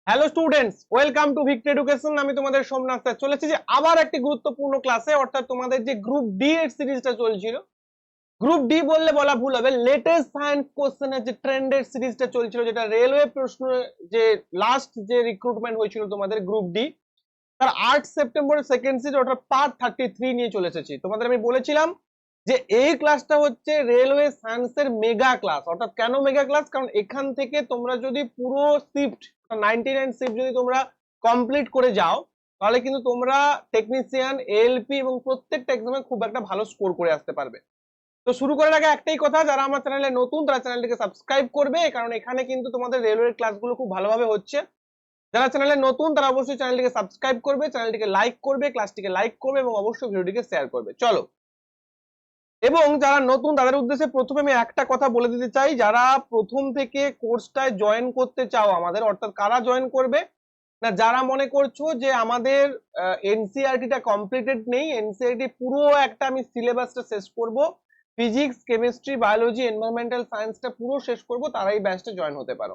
Hello students, welcome to Victor education. আমি তোমাদের Somnath sir চলেছি যে আবার একটি গুরুত্বপূর্ণ ক্লাসে, অর্থাৎ তোমাদের যে গ্রুপ ডি এর সিরিজটা চলছিল। গ্রুপ ডি বললে বলা ভুল হবে, লেটেস্ট সায়েন্স কোশ্চেনের যে ট্রেন্ডের সিরিজটা চলছিল, যেটা রেলওয়ে প্রশ্ন, যে লাস্ট যে রিক্রুটমেন্ট হয়েছিল তোমাদের গ্রুপ ডি, তার 8 সেপ্টেম্বরের সেকেন্ড সিরিজ, অর্থাৎ পার্ট 33 নিয়ে চলে এসেছি। তোমাদের আমি বলেছিলাম যে এই ক্লাসটা হচ্ছে রেলওয়ে সায়েন্সের মেগা ক্লাস। অর্থাৎ কেন মেগা ক্লাস? কারণ এখান থেকে তোমরা যদি পুরো শিফট 99 শিফট যদি তোমরা কমপ্লিট করে যাও, তাহলে কিন্তু তোমরা টেকনিশিয়ান, এএলপি এবং প্রত্যেকটা এক্সামে খুব একটা ভালো স্কোর করে আসতে পারবে। তো শুরু করার আগে একটাই কথা, যারা আমার চ্যানেলে নতুন তারা চ্যানেলটিকে সাবস্ক্রাইব করবে, কারণ এখানে কিন্তু তোমাদের রেলওয়ের ক্লাসগুলো খুব ভালোভাবে হচ্ছে। যারা চ্যানেলে নতুন তারা অবশ্যই চ্যানেলটিকে সাবস্ক্রাইব করবে, চ্যানেলটিকে লাইক করবে, ক্লাসটিকে লাইক করবে এবং অবশ্যই ভিডিওটিকে শেয়ার করবে। চলো, এবং যারা নতুন তাদের উদ্দেশ্যে প্রথমে আমি একটা কথা বলে দিতে চাই, যারা প্রথম থেকে কোর্সটায় জয়েন করতে চাও আমাদের, অর্থাৎ কারা জয়েন করবে না, যারা মনে করছো যে আমাদের এনসিইআরটিটা কমপ্লিটেড নেই, এনসিইআরটি পুরো একটা আমি সিলেবাসটা শেষ করব, ফিজিক্স, কেমিস্ট্রি, বায়োলজি, এনভায়রনমেন্টাল সায়েন্সটা পুরো শেষ করব, তারা এই ব্যাচটা জয়েন হতে পারো।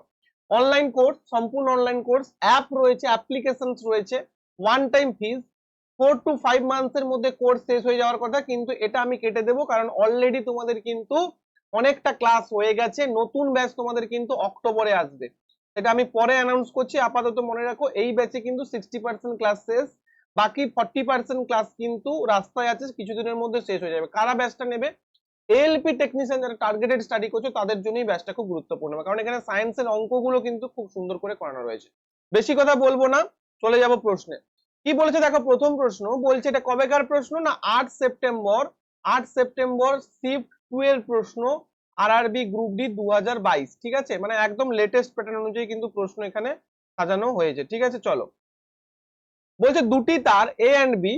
অনলাইন কোর্স, সম্পূর্ণ অনলাইন কোর্স, অ্যাপ রয়েছে, অ্যাপ্লিকেশনস রয়েছে, ওয়ান টাইম ফিজ, 4 to 5 মান্থসের মধ্যে কোর্স শেষ হয়ে যাওয়ার কথা, কিন্তু এটা আমি কেটে দেবো, কারণ অলরেডি তোমাদের কিন্তু অনেকটা ক্লাস হয়ে গেছে। নতুন ব্যাচ তোমাদের কিন্তু অক্টোবরে আসবে, সেটা আমি পরে অ্যানাউন্স করছি। আপাতত মনে রাখো এই ব্যাচে কিন্তু 60% ক্লাস শেষ, বাকি 40% ক্লাস কিন্তু রাস্তায় আছে, কিছুদিনের মধ্যে শেষ হয়ে যাবে। কারা ব্যাচটা নেবে? এএলপি টেকনিশিয়ান যারা টার্গেটেড স্টাডি করছো তাদের জন্যই ব্যাচটা খুব গুরুত্বপূর্ণ, কারণ এখানে সায়েন্সের অঙ্কগুলো কিন্তু খুব সুন্দর করে করানো রয়েছে। বেশি কথা বলবো না, চলে যাব প্রশ্নে। কি বলেছে দেখো, প্রথম প্রশ্ন বলছে, এটা কবেকার প্রশ্ন না, 8 সেপ্টেম্বর। 8 সেপ্টেম্বর শিফট 12 প্রশ্ন, আরআরবি গ্রুপ ডি 2022। ঠিক আছে, মানে একদম লেটেস্ট প্যাটার্ন অনুযায়ী কিন্তু প্রশ্ন এখানে সাজানো হয়েছে। ঠিক আছে, চলো। বলছে দুটি তার এ এন্ড বি,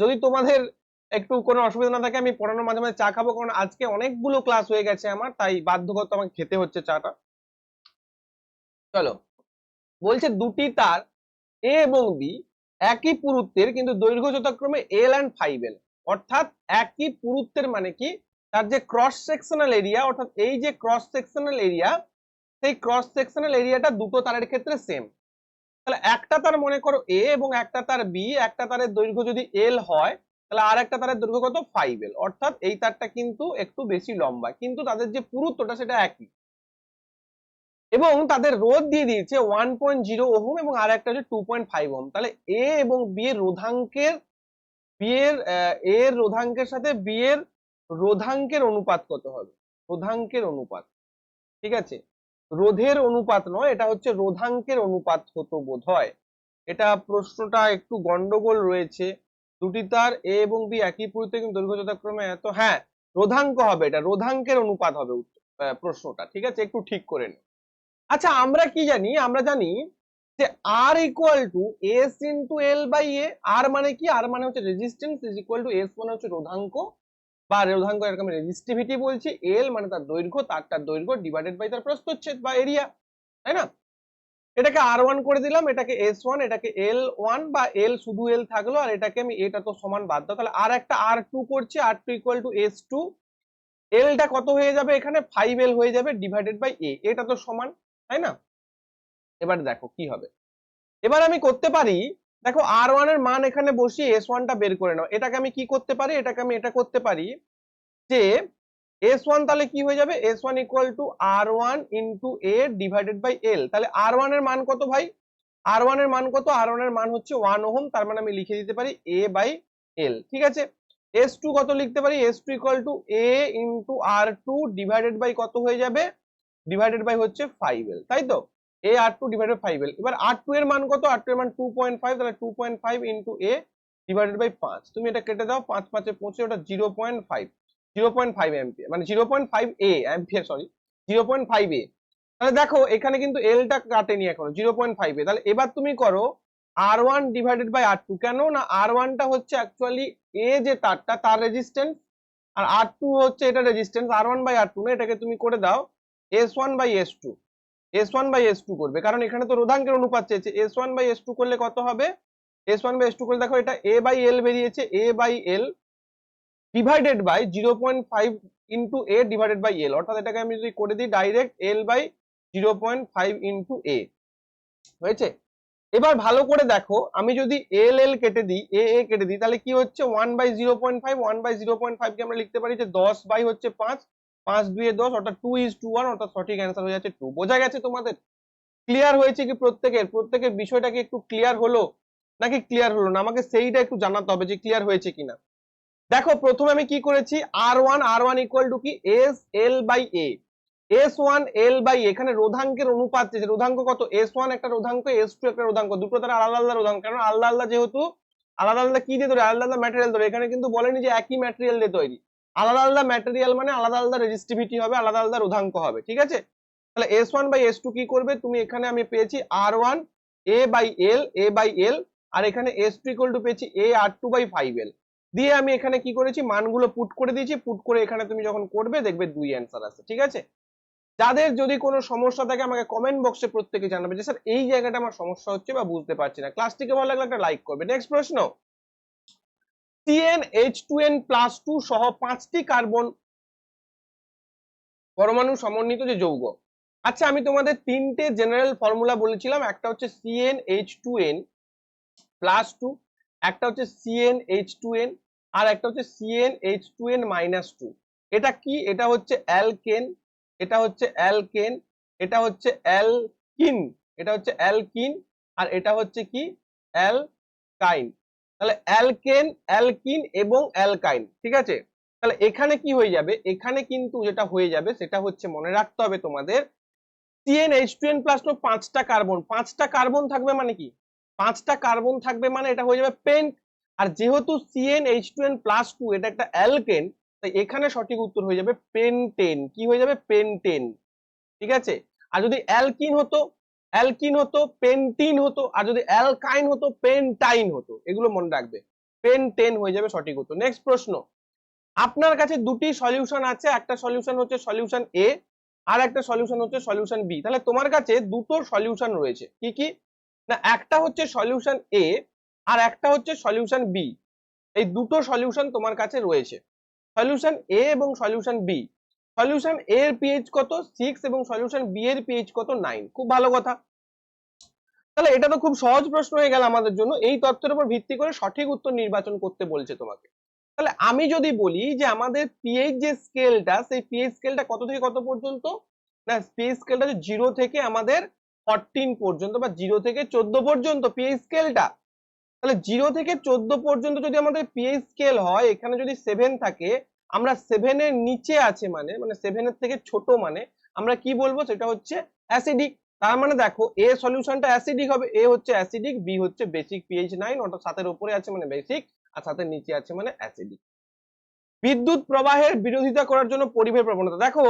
যদি তোমাদের একটু কোনো অসুবিধা না থাকে আমি পড়ানোর মাঝে মাঝে চা খাবো, কারণ আজকে অনেকগুলো ক্লাস হয়ে গেছে আমার, তাই বাধ্যগত আমাকে খেতে হচ্ছে চাটা। চলো, বলছে দুটি তার এ এবং বি একই পুরুত্বের, কিন্তু দৈর্ঘ্য যথাক্রমে এল অ্যান্ড 5L। অর্থাৎ একই পুরুত্বের মানে কি, তার যে ক্রস সেকশনাল এরিয়া, অর্থাৎ এই যে ক্রস সেকশনাল এরিয়া, সেই ক্রস সেকশনাল এরিয়াটা দুটো তারের ক্ষেত্রে সেম। তাহলে একটা তার মনে করো এ এবং একটা তার বি, একটা তারের দৈর্ঘ্য যদি এল হয়, তাহলে আর একটা তারের দৈর্ঘ্য কত? 5L। অর্থাৎ এই তারটা কিন্তু একটু বেশি লম্বা, কিন্তু তাদের যে পুরুত্বটা সেটা একই, এবং তাদের রোধ দিয়ে দিয়েছে 1.0 ওহম এবং আর একটা হচ্ছে 2.5 ওহম। তাহলে এ এবং বি এর রোধাঙ্কের, বি এর এর রোধাঙ্কের সাথে বি এর রোধাঙ্কের অনুপাত কত হবে? রোধাঙ্কের অনুপাত, ঠিক আছে, রোধের অনুপাত নয়, এটা হচ্ছে রোধাঙ্কের অনুপাত হতো বোধ হয়। এটা প্রশ্নটা একটু গন্ডগোল রয়েছে। দুটি তার এ এবং বি একই পুরুত্বে কিন্তু দৈর্ঘ্য যথাক্রমে এত, হ্যাঁ রোধাঙ্ক হবে, এটা রোধাঙ্কের অনুপাত হবে প্রশ্নটা। ঠিক আছে, একটু ঠিক করে নে। আচ্ছা, আমরা কি জানি? আমরা জানি যে আর equal to S into L by A. আর মানে কি? আর মানে হচ্ছে resistance, is equal to S মানে হচ্ছে রোধাঙ্ক, বা রোধাঙ্ক এরকম রেজিস্টিভিটি বলছি, এল মানে তার দৈর্ঘ্য, তারটার দৈর্ঘ্য ডিভাইডেড বাই তার প্রস্থচ্ছেদ বা এরিয়া, তাই না? এটাকে আর1 করে দিলাম, এটাকে এস1, এটাকে এল1 বা এল শুধু এল থাকলো, আর এটাকে আমি এটা তো সমান বাদ দাও, তাহলে আর একটা আর2 করছি, আর2 ইকুয়াল টু এস2। এলটা কত হয়ে যাবে এখানে? 5L হয়ে যাবে ডিভাইডেড বাই এ, এটা তো সমান, তাই না? এবার দেখো কি হবে। এবার আমি করতে পারি, দেখো আর1 এর মান এখানে বসিয়ে এস1টা বের করে নাও। এটাকে আমি কি করতে পারি? এটাকে আমি এটা করতে পারি যে এস1 তাহলে কি হয়ে যাবে? S one equal to R one into A divided by L. তাহলে আর1 এর মান কত ভাই? আর1 এর মান কত? আর1 এর মান হচ্ছে 1 ওহম, তার মানে আমি লিখে দিতে পারি এ বাই এল। ঠিক আছে, এস2 কত লিখতে পারি? এস2 ইকুয়াল টু এ ইন্টু আর2 ডিভাইডেড বাই কত হয়ে যাবে? ডিভাইডেড বাই হচ্ছে 5L, তাই তো? এ আর2 ডিভাইডেড 5L। এবার আর2 এর মান কত? আর2 এর মান 2.5, তাহলে 2.5 ইন্টু এ ডিভাইডেড বাই 5। তুমি এটা কেটে দাও, 5 5 25, ওটা 0.5, 0.5 অ্যাম্পিয়ার, মানে 0.5 এ অ্যাম্পিয়ার, সরি 0.5 এ। তাহলে দেখো এখানে কিন্তু এলটা কাটেনি এখনো, 0.5 এ। তাহলে এবার তুমি করো আর1 ডিভাইডেড বাই আর2। কেন না, আর1টা হচ্ছে অ্যাকচুয়ালি এ যে তারটা, তার রেজিস্ট্যান্স, আর আর2 হচ্ছে এটা রেজিস্ট্যান্স। আর1 বাই আর2 না, এটাকে তুমি করে দাও এস1 বাই এস2। এস1 বাই এস2 করবে, কারণ এখানে তো রোধাঙ্কের অনুপাত চেয়েছে। এস1 বাই এস2 করলে কত হবে? এস1 বাই এস2 করলে দেখো এটা এ বাই এল বেরিয়েছে, A by L divided by 0.5 into A divided by L. অর্থাৎ এটাকে আমি যদি করে দিই direct L by 0.5 into A, হয়েছে? এবার ভালো করে দেখো, আমি যদি এল এল কেটে দিই, এ এ কেটে দিই, তাহলে কি হচ্ছে 1/0.5, 1/0.5 কে আমরা লিখতে পারি যে 10 বাই হচ্ছে 5, 5 2 10, অর্থাৎ 2:1, অর্থাৎ সঠিক অ্যান্সার হয়ে যাচ্ছে 2। বোঝা গেছে তোমাদের? ক্লিয়ার হয়েছে কি প্রত্যেকের বিষয়টা কি একটু ক্লিয়ার হলো নাকি ক্লিয়ার হলো না? আমাকে সেইটা একটু জানাতে হবে যে ক্লিয়ার হয়েছে কিনা। দেখো প্রথমে আমি কি করেছি, আর ওয়ান ইকুয়াল টু কি S L by A, S1 L/A, এখানে রোধাঙ্কের অনুপাত চেয়েছে। রোধাঙ্ক কত? S1 একটা রোধাঙ্ক, S2 একটা রোধাঙ্ক, দুটো তারা আলাদা আলাদা রোধাঙ্ক। কারণ আলাদা আলাদা যেহেতু আলাদা আলাদা কি দিয়ে তৈরি, আলাদা আলাদা ম্যাটেরিয়াল তৈরি। এখানে কিন্তু বলেনি যে একই ম্যাটেরিয়াল দিয়ে তৈরি, আলাদা আলাদা ম্যাটেরিয়াল মানে আলাদা আলাদা রেজিস্টিভিটি হবে, আলাদা আলাদা রোধাঙ্ক হবে, ঠিক আছে? তাহলে S1/S2 কি করবে তুমি, এখানে আমি পেয়েছি R1 A/L, আর এখানে S2 ইকুয়াল টু পেয়েছি AR2/5L দিয়ে আমি এখানে কি করেছি, মানগুলো পুট করে দিয়েছি। পুট করে এখানে তুমি যখন করবে দেখবে 2 অ্যান্সার আছে, ঠিক আছে? যাদের যদি কোনো সমস্যা থাকে আমাকে কমেন্ট বক্সে প্রত্যেকে জানাবে যে স্যার এই জায়গাটা আমার সমস্যা হচ্ছে বা বুঝতে পারছি না। ক্লাসটিকে ভালো লাগলে একটা লাইক করবে। নেক্সট প্রশ্ন, CnH2n+2 সহ 5টি কার্বন পরমাণু সমন্বিত যে যৌগ। আচ্ছা আমি তোমাদের তিনটে জেনারেল ফর্মুলা বলেছিলাম, একটা হচ্ছে CnH2n+2, একটা হচ্ছে CnH2n, আর একটা হচ্ছে CnH2n-2। এটা কি? এটা হচ্ছে অ্যালকেন, এটা হচ্ছে অ্যালকেন, এটা হচ্ছে অ্যালকিন, এটা হচ্ছে অ্যালকিন, আর এটা হচ্ছে কি অ্যালকাইন। তাহলে অ্যালকেন, অ্যালকিন এবং অ্যালকাইন, ঠিক আছে? তাহলে এখানে কি হয়ে যাবে, এখানে কিন্তু যেটা হয়ে যাবে সেটা হচ্ছে মনে রাখতে হবে তোমাদের, CnH2n+2 5টা কার্বন, 5টা কার্বন থাকবে মানে কি, 5টা কার্বন থাকবে মানে এটা হয়ে যাবে পেন্ট। আর যেহেতু CnH2n+2 এটা একটা অ্যালকেন, তাই এখানে সঠিক উত্তর হয়ে যাবে পেন্টেন। কি হয়ে যাবে? পেন্টেন, ঠিক আছে? আর যদি অ্যালকিন হতো, অ্যালকিন হতো, পেন্টিন হতো, আর যদি অ্যালকাইন হতো পেন্টাইন হতো। এগুলো মনে রাখবে, পেন্টেন হয়ে যাবে সঠিক উত্তর। নেক্সট প্রশ্ন, আপনার কাছে দুটি সলিউশন আছে, একটা সলিউশন হচ্ছে সলিউশন এ, আর একটা সলিউশন হচ্ছে সলিউশন বি। তাহলে তোমার কাছে দুটো সলিউশন রয়েছে, কি কি না, একটা হচ্ছে সলিউশন এ আর একটা হচ্ছে সলিউশন বি। এই দুটো সলিউশন তোমার কাছে রয়েছে, সলিউশন এ এবং সলিউশন বি। সলিউশন এ এর পিএইচ কত? 6 এবং সলিউশন বি এর পিএইচ কত? 9। খুব ভালো কথা। তাহলে এটা তো খুব সহজ প্রশ্ন হয়ে গেল আমাদের জন্য। এই তথ্যের উপর ভিত্তি করে সঠিক উত্তর নির্বাচন করতে বলছে তোমাকে। তাহলে আমি যদি বলি যে আমাদের পিএইচ যে স্কেলটা, সেই পিএইচ স্কেলটা কত থেকে কত পর্যন্ত, না পিএইচ স্কেলটা হচ্ছে 0 থেকে আমাদের 14 পর্যন্ত, বা 0 থেকে 14 পর্যন্ত পিএইচ স্কেলটা। তাহলে 0 থেকে 14 পর্যন্ত যদি আমাদের পিএইচ স্কেল হয়, এখানে যদি 7 থাকে, আমরা 7 এর নিচে আছে মানে, 7 এর থেকে ছোট মানে আমরা কি বলবো, সেটা হচ্ছে অ্যাসিডিক। তার মানে দেখো এ সলিউশনটা অ্যাসিডিক হবে, এ হচ্ছে অ্যাসিডিক, বি হচ্ছে বেসিক, পিএইচ 9, অর্থাৎ 7 এর উপরে আছে মানে বেসিক, আর 7 এর নিচে আছে মানে অ্যাসিডিক। বিদ্যুৎ প্রবাহের বিরোধিতা করার জন্য পরিবাহীর প্রবণতা। দেখো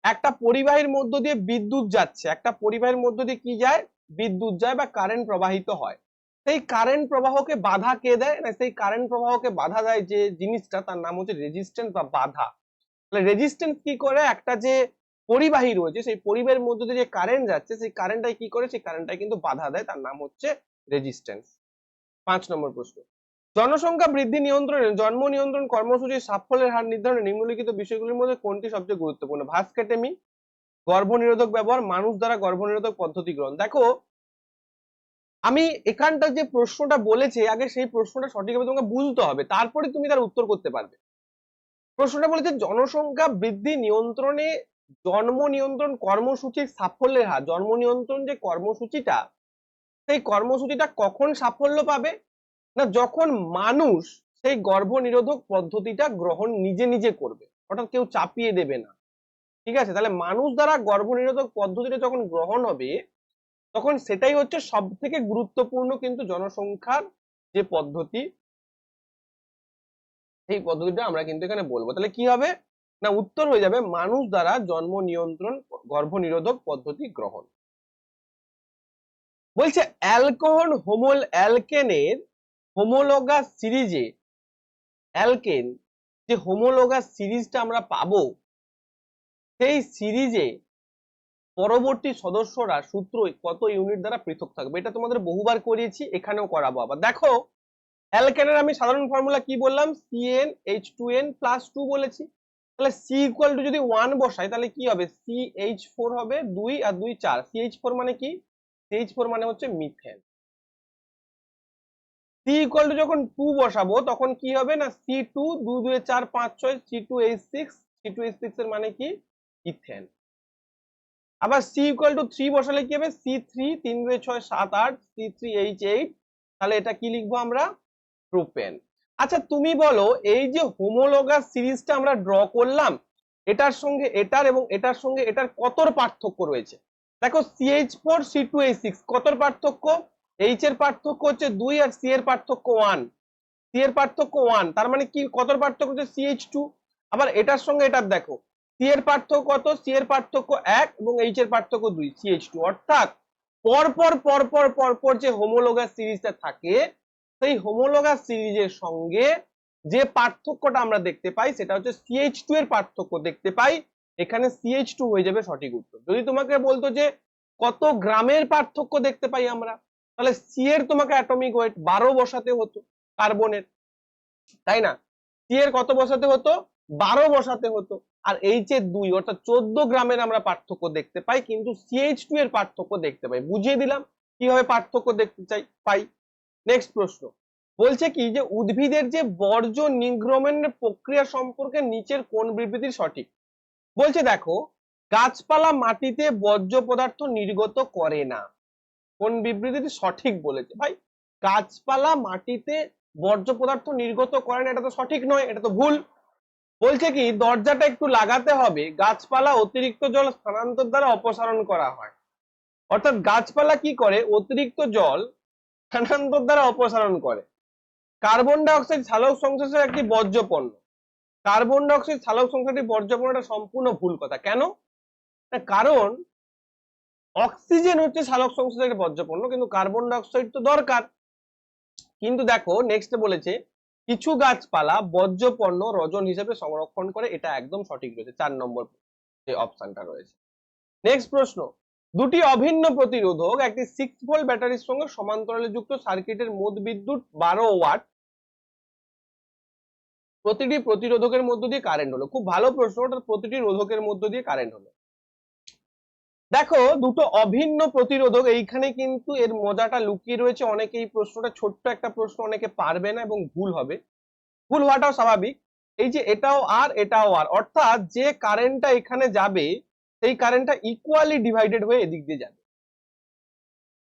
একটা পরিবাহীর মধ্য দিয়ে বিদ্যুৎ যাচ্ছে, একটা পরিবাহীর মধ্য দিয়ে কি যায়? বিদ্যুৎ যায় বা কারেন্ট প্রবাহিত হয়। সেই কারেন্ট প্রবাহকে বাধা কে দেয়? না সেই কারেন্ট প্রবাহকে বাধা দেয় যে জিনিসটা, তার নাম হচ্ছে রেজিস্ট্যান্স বা বাধা। তাহলে রেজিস্ট্যান্স কি করে? একটা যে পরিবাহী রয়েছে সেই পরিবাহীর মধ্য দিয়ে যে কারেন্ট যাচ্ছে, সেই কারেন্টটাই কি করে? সেই কারেন্টটাই কিন্তু বাধা দেয়, তার নাম হচ্ছে রেজিস্ট্যান্স। 5 নম্বর প্রশ্ন, জনসংখ্যা বৃদ্ধি নিয়ন্ত্রণে জন্ম নিয়ন্ত্রণ কর্মসূচির সাফল্যের হার নির্ধারণে নিম্নলিখিত বিষয়গুলির মধ্যে কোনটি সবচেয়ে গুরুত্বপূর্ণ? ভাস্কেটেমি, গর্ভনিরোধক ব্যবহার, মানুষ দ্বারা গর্ভনিরোধক পদ্ধতি গ্রহণ। দেখো আমি এখানটা যে প্রশ্নটা বলেছে, আগে সেই প্রশ্নটা সঠিকভাবে তোমাকে বুঝতে হবে, তারপরে তুমি তার উত্তর করতে পারবে। প্রশ্নটা বলেছে জনসংখ্যা বৃদ্ধি নিয়ন্ত্রণে জন্ম নিয়ন্ত্রণ কর্মসূচির সাফল্যের হার। জন্ম নিয়ন্ত্রণ যে কর্মসূচিটা, সেই কর্মসূচিটা কখন সাফল্য পাবে? না যখন মানুষ সেই গর্ভনিরোধক পদ্ধতিটা গ্রহণ নিজে নিজে করবে, অর্থাৎ কেউ চাপিয়ে দেবে না, ঠিক আছে? তাহলে মানুষ দ্বারা গর্ভনিরোধক পদ্ধতিটা যখন গ্রহণ হবে, তখন সেটাই হচ্ছে সব থেকে গুরুত্বপূর্ণ কিন্তু জনসংখ্যার যে পদ্ধতি, সেই পদ্ধতিটা আমরা কিন্তু এখানে বলবো। তাহলে কি হবে না, উত্তর হয়ে যাবে মানুষ দ্বারা জন্ম নিয়ন্ত্রণ গর্ভনিরোধক পদ্ধতি গ্রহণ। বলছে অ্যালকোহল অ্যালকেনের হোমোলোগাস সিরিজে, অ্যালকেন যে হোমোলোগাস সিরিজটা আমরা পাবো, সেই সিরিজে পরবর্তী সদস্যরা সূত্র কত ইউনিট দ্বারা পৃথক থাকবে। এটা তোমাদের বহুবার করিয়েছি, এখানেও করাবো আবার। দেখো অ্যালকেনের আমি সাধারণ ফর্মুলা কি বললাম, CnH2n+2 বলেছি। তাহলে C ইকুয়াল টু যদি 1 বসাই তাহলে কি হবে, CH4 হবে 2 আর 2 4। CH4 মানে কি? CH4 মানে হচ্ছে মিথেন। C ইকুয়াল টু যখন 2 বসাবো তখন কি হবে না C2 2 2 4 5 6 C2H6 C2H6 এর মানে কি ইথেন। আবার C ইকুয়াল টু 3 বসালে কি হবে C3 3 2 6 7 8 C3H8, তাহলে এটা কি লিখবো আমরা প্রোপেন। আচ্ছা তুমি বলো এই যে হোমোলোগাস সিরিজটা আমরা ড্র করলাম এটার সঙ্গে এটার এবং এটার সঙ্গে এটার কতর পার্থক্য রয়েছে। দেখো CH4 C2H6 কতর পার্থক্য, H এর পার্থক্য হচ্ছে 2 আর C এর পার্থক্য 1, C এর পার্থক্য 1, তার মানে কি কতর পার্থক্য হচ্ছে CH2। আবার এটার সঙ্গে এটার দেখো C এর পার্থক্য কত, C এর পার্থক্য 1 এবং H এর পার্থক্য 2 CH2, অর্থাৎ পরপর পরপর পরপর যে হোমোলোগাস সিরিজটা থাকে সেই হোমোলোগাস সিরিজের সঙ্গে যে পার্থক্যটা আমরা দেখতে পাই সেটা হচ্ছে CH2 এর পার্থক্য দেখতে পাই, এখানে CH2 হয়ে যাবে সঠিক উত্তর। যদি তোমাকে বলতো যে কত গ্রামের পার্থক্য দেখতে পাই আমরা, তাহলে C এর তোমাকে অ্যাটমিক ওয়েট 12 বসাতে হতো কার্বনের, তাই না? C এর কত বসাতে হতো 12 বসাতে হতো, আর H এর 2 অর্থাৎ 14 গ্রামের আমরা পার্থক্য দেখতে পাই, কিন্তু CH2 এর পার্থক্য দেখতে পাই। বুঝিয়ে দিলাম কিভাবে পার্থক্য দেখতে পাই। নেক্সট প্রশ্ন বলছে কি যে উদ্ভিদের যে বর্জ্য নির্গমনের প্রক্রিয়া সম্পর্কে নিচের কোন বিবৃতি সঠিক। বলছে দেখো গাছপালা মাটিতে বর্জ্য পদার্থ নির্গত করে না, কোন বিবৃতিটি সঠিক বলেছে ভাই, গাছপালা মাটিতে বর্জ্য পদার্থ নির্গত করে না, এটা তো সঠিক নয়, এটা তো ভুল। বলছে কি দরজাটা একটু লাগাতে হবে, গাছপালা অতিরিক্ত জল স্থানান্তর দ্বারা অপসারণ করা হয়, অর্থাৎ গাছপালা কি করে অতিরিক্ত জল স্থানান্তর দ্বারা অপসারণ করে। কার্বন ডাই অক্সাইড সালোক সংশ্লেষের একটি বর্জ্য পণ্য, কার্বন ডাই অক্সাইড সালোক সংশ্লেষের বর্জ্য পণ্যটা সম্পূর্ণ ভুল কথা। কেন? কারণ অক্সিজেন হচ্ছে সালোক সংশ্লেষের বর্জ্য পণ্য, কিন্তু কার্বন ডাই অক্সাইড তো দরকার। কিন্তু দেখো নেক্সট বলেছে কিছু গাছপালা বর্জ্য পণ্য রজন হিসেবে সংরক্ষণ করে, এটা একদম সঠিক রয়েছে 4 নম্বর যে অপশনটা রয়েছে। নেক্সট প্রশ্ন দুটি অভিন্ন প্রতিরোধক একটি 6 ভোল্ট ব্যাটারির সঙ্গে সমান্তরালে যুক্ত সার্কিটের মোট বিদ্যুৎ 12 ওয়াট, প্রতিটি প্রতিরোধকের মধ্য দিয়ে কারেন্ট হলো। খুব ভালো প্রশ্ন, ওটা প্রতিটি রোধকের মধ্য দিয়ে কারেন্ট হলো। দেখো দুটো অভিন্ন প্রতিরোধক, এইখানে কিন্তু এর মজাটা লুকিয়ে রয়েছে। অনেকে এই প্রশ্নটা ছোট্ট একটা প্রশ্ন অনেকে পারবে না এবং ভুল হবে, ভুল হওয়াটাও স্বাভাবিক। এই যে এটাও আর এটাও আর, অর্থাৎ যে কারেন্টটা এখানে যাবে সেই কারেন্টটা ইকুয়ালি ডিভাইডেড হয়ে এদিক দিয়ে যাবে।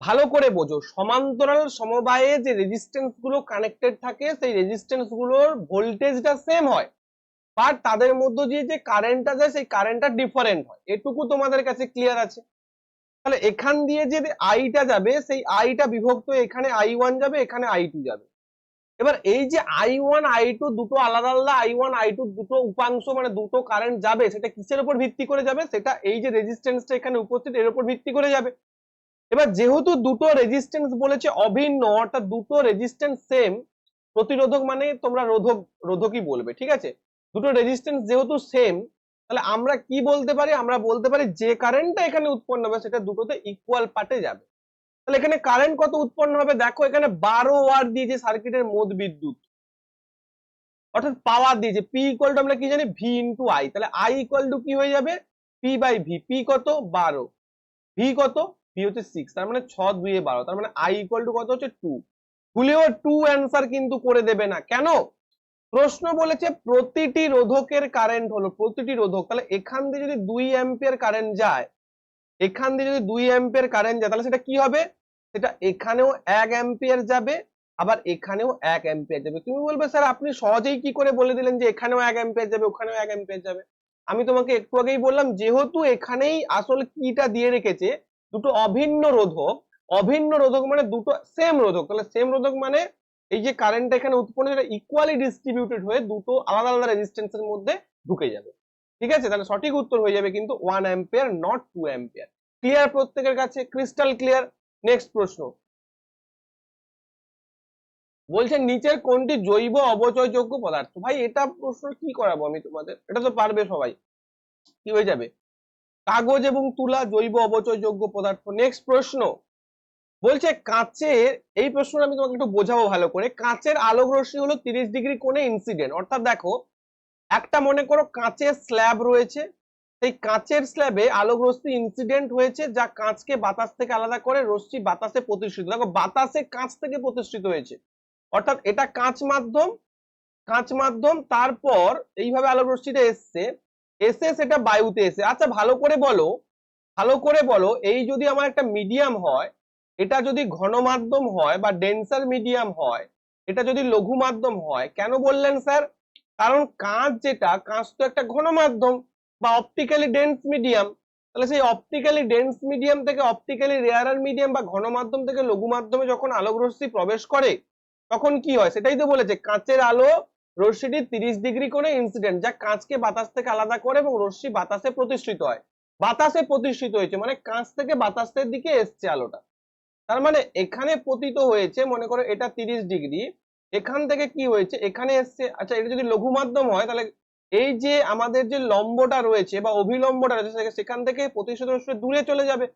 ভালো করে বোঝো সমান্তরাল সমবায়ে যে রেজিস্ট্যান্স গুলো কানেক্টেড থাকে সেই রেজিস্ট্যান্স গুলোর ভোল্টেজটা সেম হয়, বাট তাদের মধ্য দিয়ে যে কারেন্টটা যায় সেই কারেন্টটা ডিফারেন্ট হয়, এটুকু তোমাদের কাছে ক্লিয়ার আছে। তাহলে এখান দিয়ে যে আইটা যাবে সেই আইটা বিভক্ত এখানে I1 যাবে, এখানে I2 যাবে। এবার এই যে I1 I2 দুটো আলাদা আলাদা I1 I2 দুটো উপাংশ মানে দুটো কারেন্ট যাবে, সেটা কিসের উপর ভিত্তি করে যাবে, সেটা এই যে রেজিস্ট্যান্সটা এখানে উপস্থিত এর উপর ভিত্তি করে যাবে। এবার যেহেতু দুটো রেজিস্ট্যান্স বলেছে অভিন্ন, অর্থাৎ দুটো রেজিস্ট্যান্স সেম, প্রতিরোধক মানে তোমরা রোধকই বলবে, ঠিক আছে। দুটো রেজিস্ট্যান্স যেহেতু সেম, তাহলে আমরা কি বলতে পারি, আমরা বলতে পারি যে কারেন্টটা এখানে উৎপন্ন হবে সেটা দুটোতে ইকুয়াল পার্টে যাবে। তাহলে এখানে কারেন্ট কত উৎপন্ন হবে দেখো, এখানে 12 ওয়াট দিয়েছে সার্কিটের মোট বিদ্যুৎ, অর্থাৎ পাওয়ার দিয়েছে P ইকুয়াল টু আমরা কি জানি V ইন্টু I, তাহলে I ইকুয়াল টু কি হয়ে যাবে P বাই V, P কত 12, V কত V হচ্ছে 6, তার মানে 6 2 এ 12, তার মানে I ইকুয়াল টু কত হচ্ছে 2। ভুলেও 2 অ্যান্সার কিন্তু করে দেবে না, কেন? প্রশ্ন বলেছে প্রতিটি রোধকের কারেন্ট হলো, প্রতিটি রোধক, তাহলে এখান দিয়ে যদি 2 অ্যাম্পিয়ার কারেন্ট যায়, এখান দিয়ে যদি 2 অ্যাম্পিয়ার কারেন্ট যায় তাহলে সেটা কি হবে, সেটা এখানেও 1 অ্যাম্পিয়ার যাবে, আবার এখানেও 1 অ্যাম্পিয়ার যাবে। তুমি বলবে স্যার আপনি সহজেই কি করে বলে দিলেন যে এখানেও 1 অ্যাম্পিয়ার যাবে ওখানেও 1 অ্যাম্পিয়ার যাবে। আমি তোমাকে একটু আগেই বললাম যেহেতু এখানেই আসল কিটা দিয়ে রেখেছে দুটো অভিন্ন রোধক, অভিন্ন রোধক মানে দুটো সেম রোধক, তাহলে সেম রোধক মানে এই যে কারেন্টটা এখানে উৎপন্ন সেটা ইকুয়ালি ডিস্ট্রিবিউটেড হয়ে দুটো আলাদা আলাদা রেজিস্ট্যান্সের মধ্যে ঢুকে যাবে, ঠিক আছে। তাহলে সঠিক উত্তর হয়ে যাবে কিন্তু 1 অ্যাম্পিয়ার নট 2 অ্যাম্পিয়ার। ক্লিয়ার প্রত্যেকের কাছে, ক্রিস্টাল ক্লিয়ার। নেক্সট প্রশ্ন বলছে নিচের কোনটি জৈব অবচয়যোগ্য পদার্থ। ভাই এটা প্রশ্ন কি করাবো আমি তোমাদের, এটা তো পারবে সবাই, কি হয়ে যাবে কাগজ এবং তুলা জৈব অবচয়যোগ্য পদার্থ। নেক্সট প্রশ্ন বলছে কাঁচের, এই প্রশ্নটা আমি তোমাকে একটু বোঝাবো ভালো করে, কাঁচের আলোক রশ্মি হলো 30 ডিগ্রি কোণে ইনসিডেন্ট, অর্থাৎ দেখো একটা মনে করো কাঁচের স্ল্যাব রয়েছে, সেই কাঁচের স্ল্যাবে আলোক রশ্মি ইনসিডেন্ট হয়েছে, যা কাঁচকে বাতাস থেকে আলাদা করে রশ্মি বাতাসে প্রতিষ্ঠিত। দেখো বাতাসে কাঁচ থেকে প্রতিষ্ঠিত হয়েছে, অর্থাৎ এটা কাঁচ মাধ্যম তারপর এইভাবে আলোক রশ্মিটা এসে সেটা বায়ুতে এসে। আচ্ছা ভালো করে বলো, এই যদি আমার একটা মিডিয়াম হয়, এটা যদি ঘন মাধ্যম হয় বা ডেন্সার মিডিয়াম হয়, এটা যদি লঘু মাধ্যম হয়, কেন বললেন স্যার? কারণ কাঁচ তো একটা ঘন মাধ্যম বা অপটিক্যালি ডেন্স মিডিয়াম। তাহলে সেই অপটিক্যালি ডেন্স মিডিয়াম থেকে অপটিক্যালি রেয়ারার মিডিয়াম বা ঘন মাধ্যম থেকে লঘু মাধ্যমে যখন আলোক রশ্মি প্রবেশ করে, তখন কি হয়? সেটাই তো বলেছে, কাঁচের আলো রশ্মিটি 30 ডিগ্রি কোণে ইনসিডেন্ট, যা কাঁচকে বাতাস থেকে আলাদা করে এবং রশ্মি বাতাসে প্রতিষ্ঠিত হয়। বাতাসে প্রতিষ্ঠিত হয়েছে মানে কাঁচ থেকে বাতাসের দিকে এসছে আলোটা। তার মানে এখানে পতিত হয়েছে, মনে করো এটা 30 ডিগ্রি, এখান থেকে কি হয়েছে এখানে এসছে। আচ্ছা এটা যদি লঘু মাধ্যম হয়, তাহলে এই যে আমাদের যে লম্বটা রয়েছে বা অভিলম্বটা রয়েছে, সেখান থেকে প্রতিষ্ঠিত রশ্মি দূরে চলে যাবে,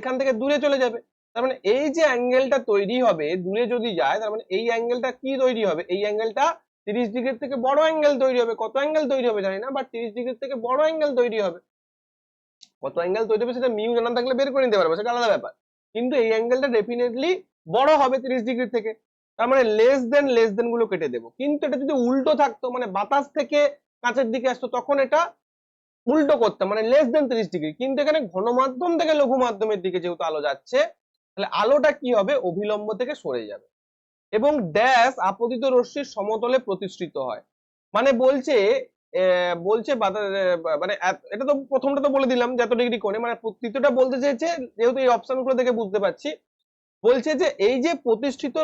এখান থেকে দূরে চলে যাবে। তার মানে এই যে অ্যাঙ্গেলটা তৈরি হবে দূরে যদি যায়, তার মানে এই অ্যাঙ্গেলটা কি তৈরি হবে? এই অ্যাঙ্গেলটা 30 ডিগ্রির থেকে বড় অ্যাঙ্গেল তৈরি হবে। কত অ্যাঙ্গেল তৈরি হবে জানি না, বাট 30 ডিগ্রির থেকে বড় অ্যাঙ্গেল তৈরি হবে। কত অ্যাঙ্গেল তৈরি হবে সেটা মিউ জানা থাকলে বের করে নিতে পারবে, সেটা আলাদা ব্যাপার। কিন্তু এই অ্যাঙ্গেলটা ডেফিনেটলি বড় হবে 30 ডিগ্রি থেকে। তার মানে লেস দেন গুলো কেটে দেবো। কিন্তু এটা যদি উল্টো থাকতো, মানে বাতাস থেকে কাঁচের দিকে আসতো, তখন এটা উল্টো করতাম, মানে লেস দেন 30 ডিগ্রি। কিন্তু এখানে ঘন মাধ্যম থেকে লঘু মাধ্যমের দিকে যেহেতু আলো যাচ্ছে, তাহলে আলোটা কি হবে? অভিলম্ব থেকে সরে যাবে এবং ড্যাশ আপতিত রশ্মির সমতলে প্রতিষ্ঠিত হয়। মানে বলছে মানে এটা তো প্রথমটা তো বলে দিলাম যে এত ডিগ্রি কোণে, মানে তৃতীয়টা বলতে চেয়েছে, যেহেতু এই অপশন গুলো দেখে বুঝতে পারছি, বলছে যে এই যে প্রতিষ্ঠিত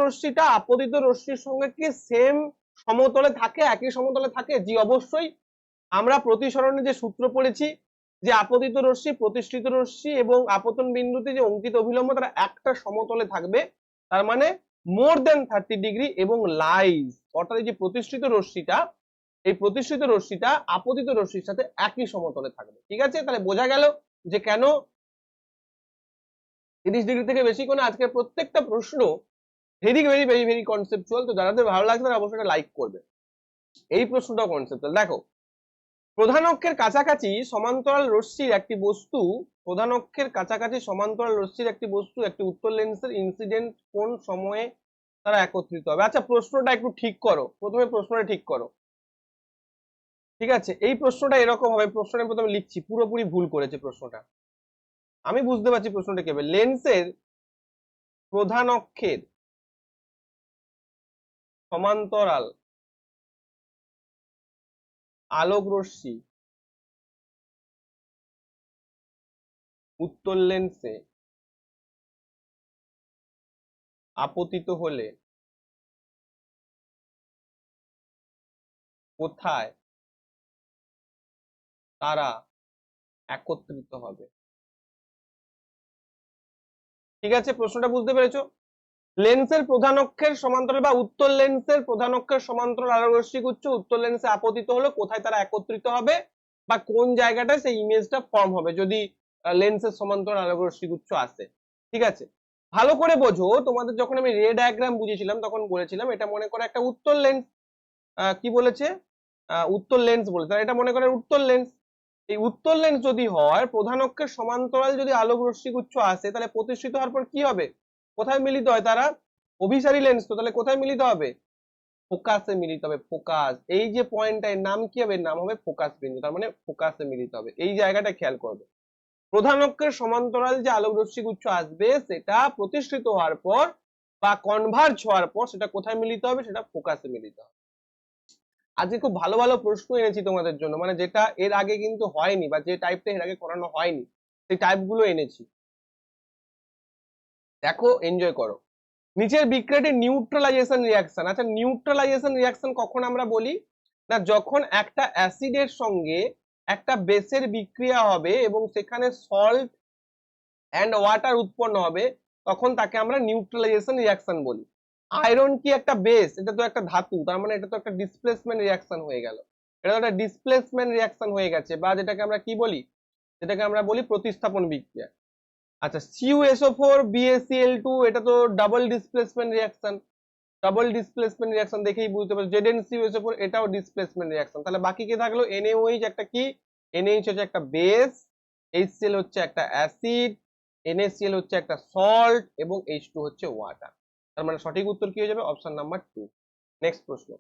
রশ্মিটা আপতিত রশ্মির সঙ্গে কি সেম সমতলে থাকে, একই সমতলে থাকে? জি অবশ্যই। আমরা প্রতিসরণে যে সূত্র পড়েছি যে আপতিত রশ্মি, প্রতিষ্ঠিত রশ্মি এবং আপতন বিন্দুতে যে অঙ্কিত অভিলম্ব তারা একটা সমতলে থাকবে। তার মানে মোর দেন 30 ডিগ্রি এবং লাইজ, অর্থাৎ এই যে প্রতিষ্ঠিত রশ্মিটা আপতিত রশ্মির সাথে একই সমতলে থাকবে। ঠিক আছে, তাহলে বোঝা গেল যে কেন 30 ডিগ্রি থেকে বেশি কোণে। আজকের প্রত্যেকটা প্রশ্ন very very very very conceptual. তো যাদের ভালো লাগছে তারা অবশ্যই লাইক করবে। এই প্রশ্নটাও কনসেপচুয়াল। দেখো, প্রধান অক্ষের কাছাকাছি সমান্তরাল রশ্মির একটি বস্তু একটি উত্তর লেন্সের ইনসিডেন্ট কোন সময়ে তারা একত্রিত হবে? আচ্ছা প্রশ্নটা একটু ঠিক করো, প্রথমে প্রশ্নটা ঠিক করো। ঠিক আছে, এই প্রশ্নটা এরকম হবে, প্রশ্নটা প্রথমে লিখছি, পুরোপুরি ভুল করেছে প্রশ্নটা। আমি বুঝতে পারছি প্রশ্নটা কি হবে। লেন্সের প্রধান অক্ষের সমান্তরাল আলোক রশ্মি উত্তর লেন্সে আপতিত হলে কোথায় তারা একত্রিত হবে? ঠিক আছে, প্রশ্নটা বুঝতে পেরেছো? লেন্সের প্রধান অক্ষের সমান্তরাল বা উত্তর লেন্সের প্রধান অক্ষের সমান্তরাল আলোক রশ্মি গুচ্ছ উত্তর লেন্সে আপতিত হলো, কোথায় তারা একত্রিত হবে বা কোন জায়গাটায় সেই ইমেজটা ফর্ম হবে যদি লেন্সের সমান্তরাল আলোক রশ্মি গুচ্ছ আসে। ঠিক আছে, ভালো করে বোঝো, তোমাদের যখন আমি রে ডায়াগ্রাম বুঝিয়েছিলাম তখন বলেছিলাম এটা মনে করে একটা উত্তর লেন্স। কি বলেছে? উত্তর লেন্স বলেছে, এটা মনে করে উত্তর লেন্স। এই উত্তর লেন্স যদি হয়, প্রধান অক্ষের সমান্তরাল যদি আলোক রশ্মি গুচ্ছ আসে, তাহলে প্রতিষ্ঠিত হওয়ার পর কি হবে? কোথায় মিলিত হয় তারা? অভিসারী লেন্স তো, তাহলে কোথায় মিলিত হবে? ফোকাসে মিলিত হবে। ফোকাস, এই যে পয়েন্টটা, এর নাম কি হবে? নাম হবে ফোকাস বিন্দু। তার মানে ফোকাসে মিলিত হবে। এই জায়গাটা খেয়াল করবে। প্রধান অক্ষের সমান্তরাল যে আলোক রশ্মি গুচ্ছ আসবে, সেটা প্রতিষ্ঠিত হওয়ার পর বা কনভার্জ হওয়ার পর সেটা কোথায় মিলিত হবে? সেটা ফোকাসে মিলিত হবে। আজকে খুব ভালো ভালো প্রশ্ন এনেছি তোমাদের জন্য, মানে যেটা এর আগে কিন্তু হয়নি বা যে টাইপটা এর আগে করানো হয়নি, সেই টাইপ গুলো এনেছি। দেখো, এনজয় করো। নিচের বিক্রিয়াটি নিউট্রালাইজেশন রিঅ্যাকশন। আচ্ছা, নিউট্রালাইজেশন রিঅ্যাকশন কখন আমরা বলি? না, যখন একটা অ্যাসিডের সঙ্গে একটা বেসের বিক্রিয়া হবে এবং সেখানে সল্ট অ্যান্ড ওয়াটার উৎপন্ন হবে, তখন তাকে আমরা নিউট্রালাইজেশন রিঅ্যাকশন বলি। আয়রন কি একটা বেস? এটা তো একটা ধাতু, তার মানে এটা তো একটা ডিসপ্লেসমেন্ট রিঅ্যাকশন হয়ে গেল। এটা তো একটা ডিসপ্লেসমেন্ট রিঅ্যাকশন হয়ে গেছে, বা যেটাকে আমরা কি বলি? যেটাকে আমরা বলি প্রতিস্থাপন বিক্রিয়া। আচ্ছা, CuSO4 BaCl2 এটা তো double displacement reaction. Double displacement reaction দেখেই বুঝতে পারছো ZnCOH4 এটাও ডিসপ্লেসমেন্ট রিঅ্যাকশন। তাহলে বাকি কি থাকলো, NaOH একটা কি, NaOH হচ্ছে একটা বেস, HCl হচ্ছে একটা অ্যাসিড, NaCl হচ্ছে একটা সল্ট এবং H2 হচ্ছে ওয়াটার। তার মানে সঠিক উত্তর কি হয়ে যাবে, অপশন নাম্বার 2। নেক্সট প্রশ্ন,